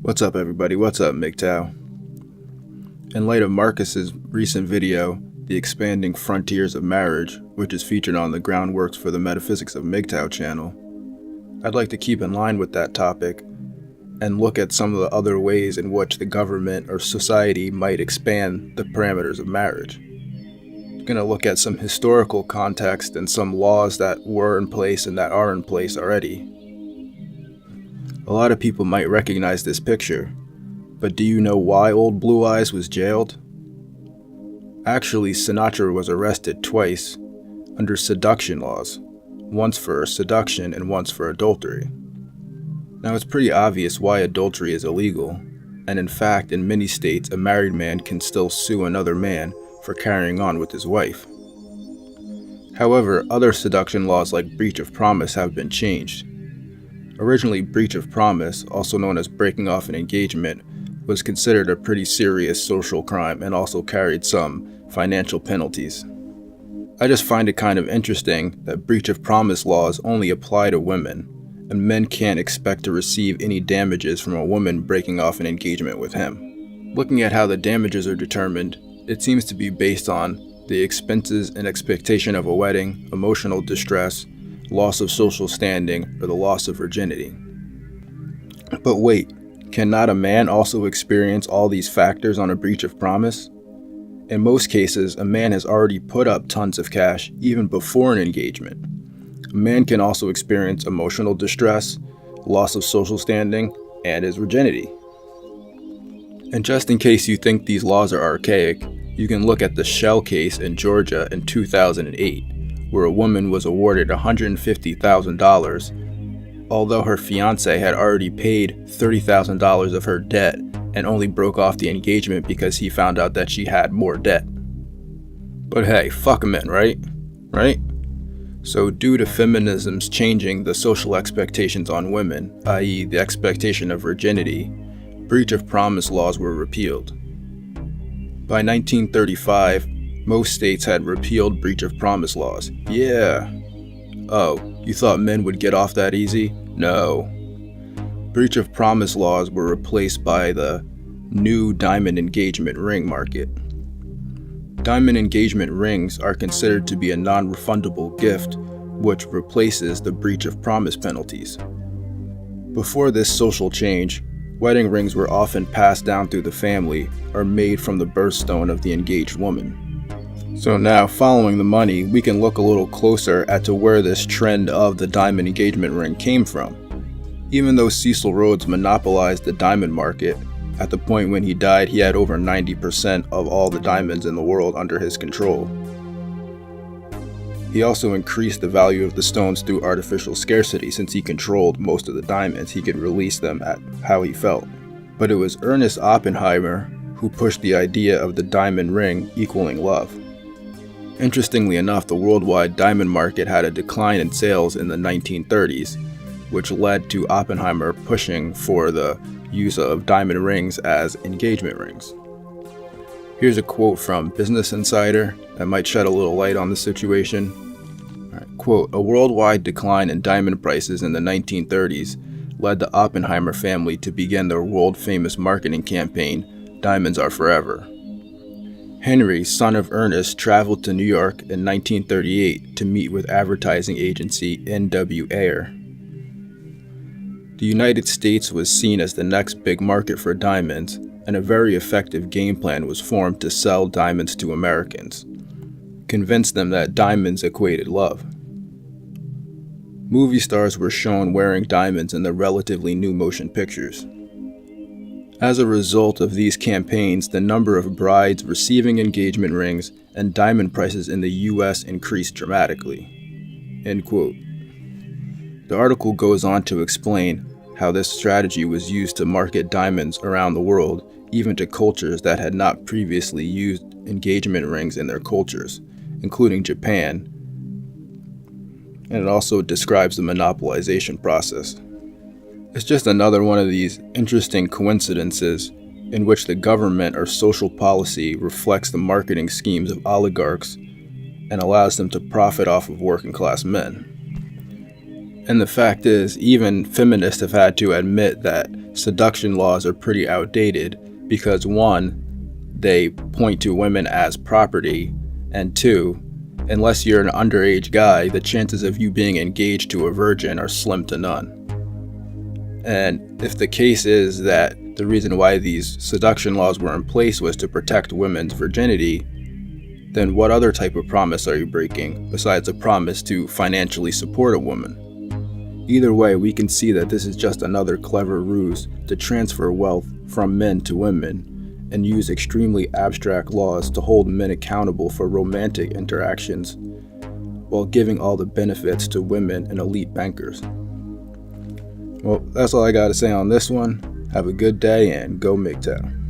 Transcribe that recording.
What's up, everybody? What's up, MGTOW? In light of Marcus's recent video, The Expanding Frontiers of Marriage, which is featured on the Groundworks for the Metaphysics of MGTOW channel, I'd like to keep in line with that topic and look at some of the other ways in which the government or society might expand the parameters of marriage. I'm going to look at some historical context and some laws that were in place and that are in place already. A lot of people might recognize this picture, but do you know why Old Blue Eyes was jailed? Actually, Sinatra was arrested twice under seduction laws, once for seduction and once for adultery. Now, it's pretty obvious why adultery is illegal, and in fact, in many states, a married man can still sue another man for carrying on with his wife. However, other seduction laws like breach of promise have been changed. Originally, breach of promise, also known as breaking off an engagement, was considered a pretty serious social crime and also carried some financial penalties. I just find it kind of interesting that breach of promise laws only apply to women, and men can't expect to receive any damages from a woman breaking off an engagement with him. Looking at how the damages are determined, it seems to be based on the expenses and expectation of a wedding, emotional distress, loss of social standing, or the loss of virginity. But wait, cannot a man also experience all these factors on a breach of promise? In most cases, a man has already put up tons of cash even before an engagement. A man can also experience emotional distress, loss of social standing, and his virginity. And just in case you think these laws are archaic, you can look at the Shell case in Georgia in 2008, where a woman was awarded $150,000, although her fiancé had already paid $30,000 of her debt and only broke off the engagement because he found out that she had more debt. But hey, fuck men, right? Right? So due to feminism's changing the social expectations on women, i.e. the expectation of virginity, breach of promise laws were repealed. By 1935, most states had repealed breach of promise laws. Yeah. Oh, you thought men would get off that easy? No. Breach of promise laws were replaced by the new diamond engagement ring market. Diamond engagement rings are considered to be a non-refundable gift, which replaces the breach of promise penalties. Before this social change, wedding rings were often passed down through the family or made from the birthstone of the engaged woman. So now, following the money, we can look a little closer at to where this trend of the diamond engagement ring came from. Even though Cecil Rhodes monopolized the diamond market, at the point when he died, he had over 90% of all the diamonds in the world under his control. He also increased the value of the stones through artificial scarcity. Since he controlled most of the diamonds, he could release them at how he felt. But it was Ernest Oppenheimer who pushed the idea of the diamond ring equaling love. Interestingly enough, the worldwide diamond market had a decline in sales in the 1930s, which led to Oppenheimer pushing for the use of diamond rings as engagement rings. Here's a quote from Business Insider that might shed a little light on the situation. Quote, "A worldwide decline in diamond prices in the 1930s led the Oppenheimer family to begin their world-famous marketing campaign, Diamonds Are Forever. Henry, son of Ernest, traveled to New York in 1938 to meet with advertising agency N.W. Ayer. The United States was seen as the next big market for diamonds, and a very effective game plan was formed to sell diamonds to Americans, convince them that diamonds equated love. Movie stars were shown wearing diamonds in the relatively new motion pictures. As a result of these campaigns, the number of brides receiving engagement rings and diamond prices in the US increased dramatically." End quote. The article goes on to explain how this strategy was used to market diamonds around the world, even to cultures that had not previously used engagement rings in their cultures, including Japan, and it also describes the monopolization process. It's just another one of these interesting coincidences in which the government or social policy reflects the marketing schemes of oligarchs and allows them to profit off of working class men. And the fact is, even feminists have had to admit that seduction laws are pretty outdated because, one, they point to women as property, and two, unless you're an underage guy, the chances of you being engaged to a virgin are slim to none. And if the case is that the reason why these seduction laws were in place was to protect women's virginity, then what other type of promise are you breaking besides a promise to financially support a woman? Either way, we can see that this is just another clever ruse to transfer wealth from men to women and use extremely abstract laws to hold men accountable for romantic interactions while giving all the benefits to women and elite bankers. Well, that's all I got to say on this one. Have a good day and go MGTOW.